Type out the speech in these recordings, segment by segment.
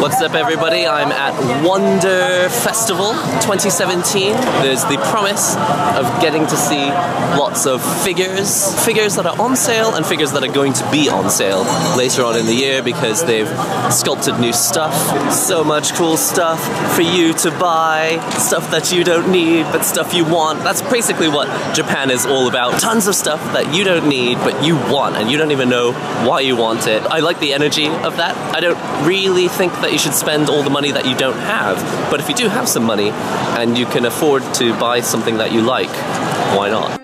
What's up everybody, I'm at Wonder Festival 2017. There's the promise of getting to see lots of figures that are on sale and figures that are going to be on sale later on in the year because they've sculpted new stuff. So much cool stuff for you to buy, stuff that you don't need but stuff you want. That's basically what Japan is all about. Tons of stuff that you don't need but you want and you don't even know why you want it. I like the energy of that. I don't really think that you should spend all the money that you don't have, but if you do have some money and you can afford to buy something that you like, why not?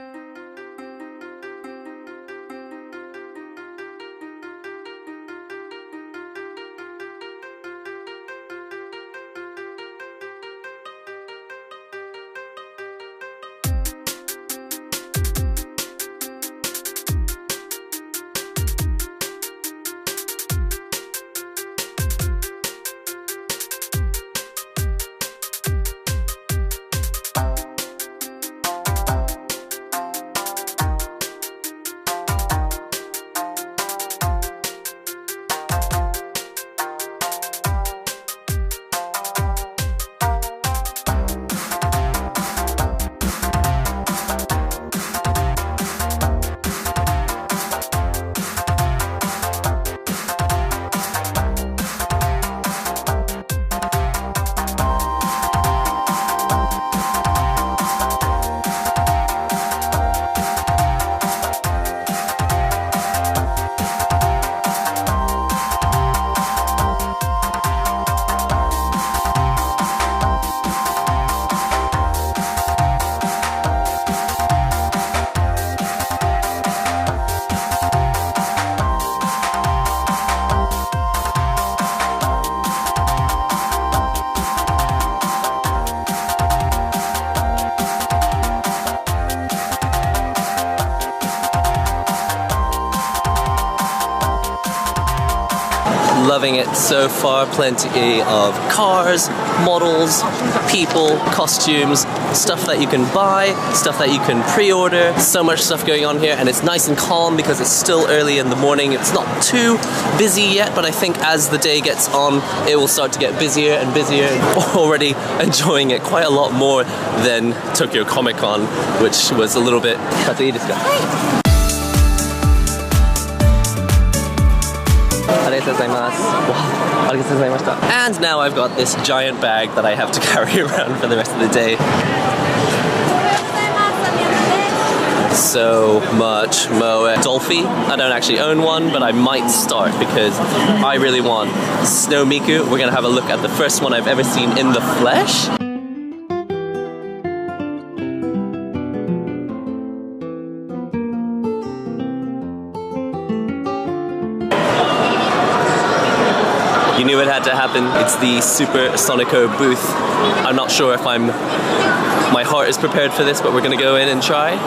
Loving it so far. Plenty of cars, models, people, costumes, stuff that you can buy, stuff that you can pre-order. So much stuff going on here and it's nice and calm because it's still early in the morning. It's not too busy yet, but I think as the day gets on it will start to get busier and busier. Already enjoying it quite a lot more than Tokyo Comic Con, which was a little bit... And now I've got this giant bag that I have to carry around for the rest of the day. So much Moe. Dolphy, I don't actually own one, but I might start because I really want Snow Miku. We're gonna have a look at the first one I've ever seen in the flesh. You knew it had to happen. It's the Super Sonico booth. I'm not sure if my heart is prepared for this, but we're gonna go in and try.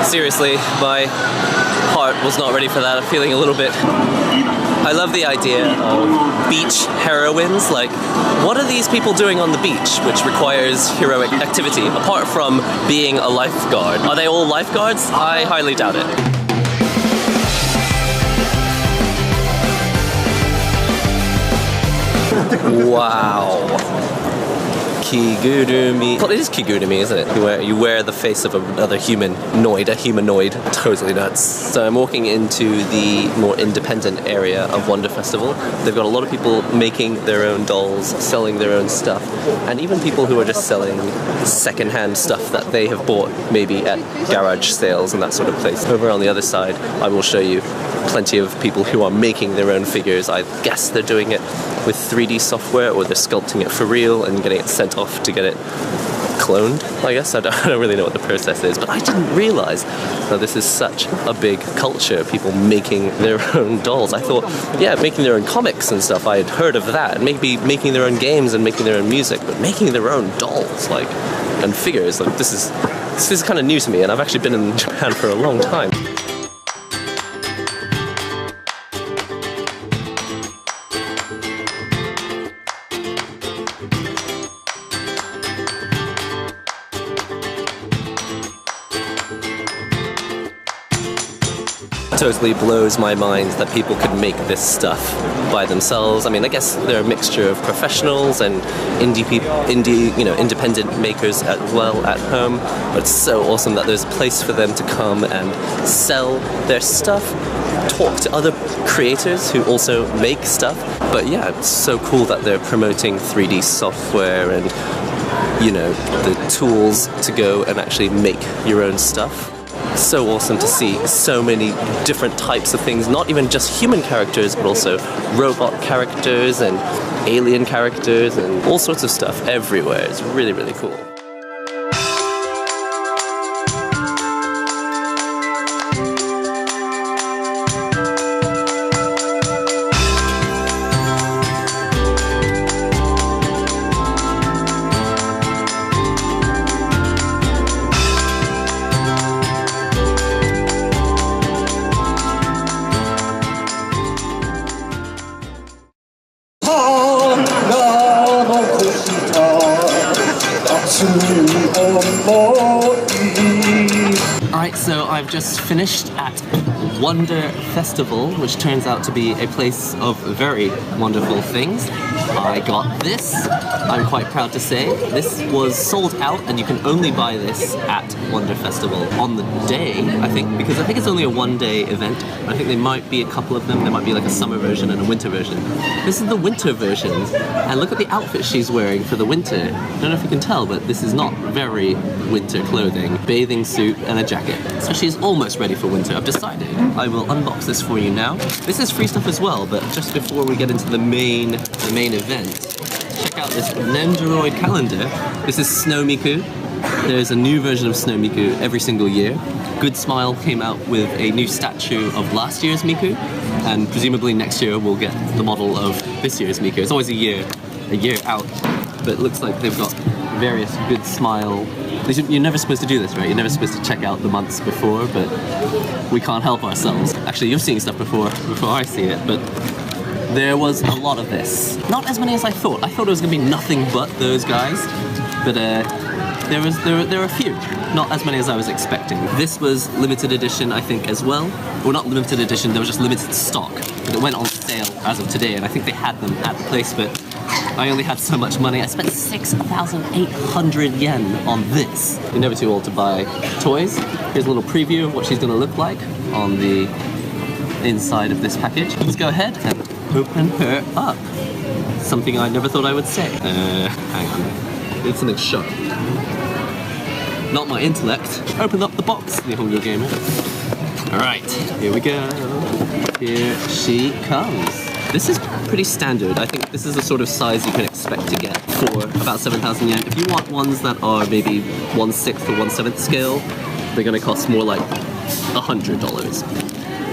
Seriously, my heart was not ready for that. I'm feeling a little bit... I love the idea of beach heroines. Like, what are these people doing on the beach which requires heroic activity, apart from being a lifeguard? Are they all lifeguards? I highly doubt it. Wow. Kigurumi. Well, it is Kigurumi, isn't it? You wear the face of another humanoid, a humanoid. Totally nuts. So I'm walking into the more independent area of Wonder Festival. They've got a lot of people making their own dolls, selling their own stuff, and even people who are just selling second-hand stuff that they have bought maybe at garage sales and that sort of place. Over on the other side, I will show you plenty of people who are making their own figures. I guess they're doing it with 3D software, or they're sculpting it for real and getting it sent off to get it cloned, I guess. I don't really know what the process is, but I didn't realize that this is such a big culture, people making their own dolls. I thought, yeah, making their own comics and stuff, I had heard of that, and maybe making their own games and making their own music, but making their own dolls, like, and figures, like, this is kind of new to me, and I've actually been in Japan for a long time. Totally blows my mind that people could make this stuff by themselves. I mean, I guess they're a mixture of professionals and independent makers as well at home, but it's so awesome that there's a place for them to come and sell their stuff, talk to other creators who also make stuff. But yeah, it's so cool that they're promoting 3D software and, you know, the tools to go and actually make your own stuff. So awesome to see so many different types of things, not even just human characters, but also robot characters and alien characters and all sorts of stuff everywhere. It's really, really cool. Alright, so I've just finished at Wonder Festival, which turns out to be a place of very wonderful things. I got this, I'm quite proud to say. This was sold out, and you can only buy this at Wonder Festival on the day, I think, because I think it's only a one-day event. I think there might be a couple of them. There might be like a summer version and a winter version. This is the winter version, and look at the outfit she's wearing for the winter. I don't know if you can tell, but this is not very winter clothing. Bathing suit and a jacket. So she's almost ready for winter. I've decided I will unbox this for you now. This is free stuff as well, but just before we get into the main event, check out this Nendoroid calendar. This is Snow Miku. There's a new version of Snow Miku every single year. Good Smile came out with a new statue of last year's Miku, and presumably next year we'll get the model of this year's Miku. It's always a year out, but it looks like they've got various Good Smile. You're never supposed to do this, right? You're never supposed to check out the months before, but we can't help ourselves. Actually, you're seeing stuff before I see it, but there was a lot of this. Not as many as I thought. I thought it was gonna be nothing but those guys, but there were a few. Not as many as I was expecting. This was limited edition, I think, as well. Well, not limited edition, there was just limited stock. But it went on sale as of today, and I think they had them at the place, but I only had so much money. I spent 6,800 yen on this. You're never too old to buy toys. Here's a little preview of what she's gonna look like on the inside of this package. Let's go ahead and open her up. Something I never thought I would say. Hang on. It's something sharp. Not my intellect. Open up the box, Nihongo Gamer. Alright, here we go. Here she comes. This is pretty standard. I think this is the sort of size you can expect to get for about 7,000 yen. If you want ones that are maybe 1/6 or 1/7 scale, they're gonna cost more like $100.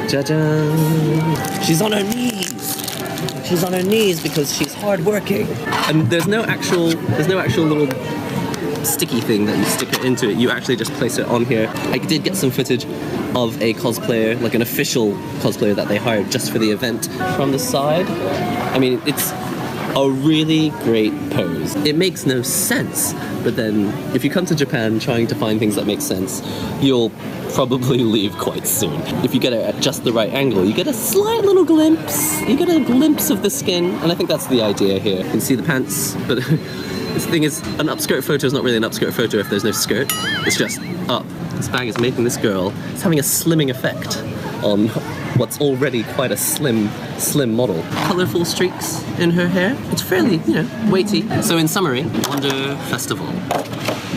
Jajan! She's on her knees! She's on her knees because she's hardworking. And there's no actual little sticky thing that you stick it into it. You actually just place it on here. I did get some footage of a cosplayer, like an official cosplayer that they hired just for the event from the side. I mean, it's a really great pose. It makes no sense, but then if you come to Japan trying to find things that make sense, you'll probably leave quite soon. If you get it at just the right angle, you get a slight little glimpse. You get a glimpse of the skin, and I think that's the idea here. You can see the pants, but This thing is, an upskirt photo is not really an upskirt photo if there's no skirt. It's just up. This bag is making this girl, it's having a slimming effect on what's already quite a slim model. Colourful streaks in her hair. It's fairly, weighty. So in summary, Wonder Festival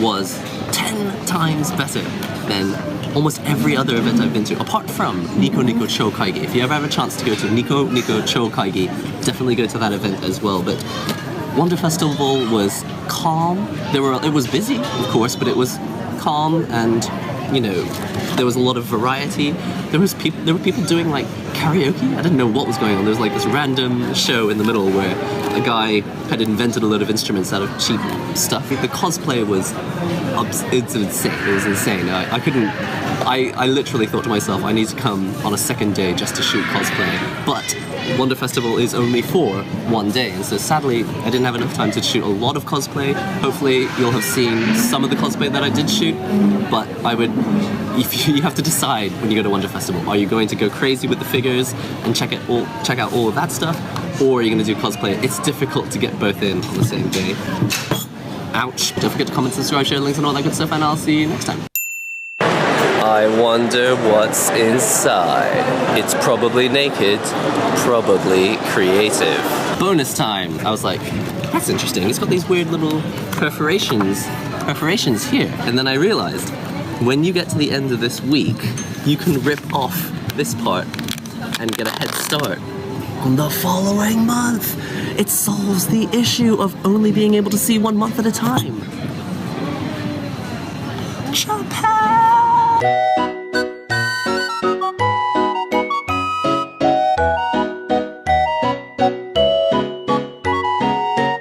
was 10 times better than almost every other event I've been to, apart from Nico Nico Cho Kaigi. If you ever have a chance to go to Nico Nico Cho Kaigi, definitely go to that event as well. But Wonder Festival was calm. It was busy, of course, but it was calm, and there was a lot of variety. There were people doing like karaoke. I didn't know what was going on. There was like this random show in the middle where a guy had invented a load of instruments out of cheap stuff. The cosplay was it's insane. It was insane. I literally thought to myself, I need to come on a second day just to shoot cosplay. But Wonder Festival is only for one day, and so sadly I didn't have enough time to shoot a lot of cosplay. Hopefully you'll have seen some of the cosplay that I did shoot, but if you have to decide when you go to Wonder Festival, are you going to go crazy with the figures and check out all of that stuff, or are you going to do cosplay? It's difficult to get both in on the same day. Ouch. Don't forget to comment, subscribe, share links and all that good stuff, and I'll see you next time. I wonder what's inside. It's probably naked, probably creative. Bonus time! I was like, that's interesting. It's got these weird little perforations here. And then I realized, when you get to the end of this week, you can rip off this part and get a head start on the following month. It solves the issue of only being able to see 1 month at a time. Japan!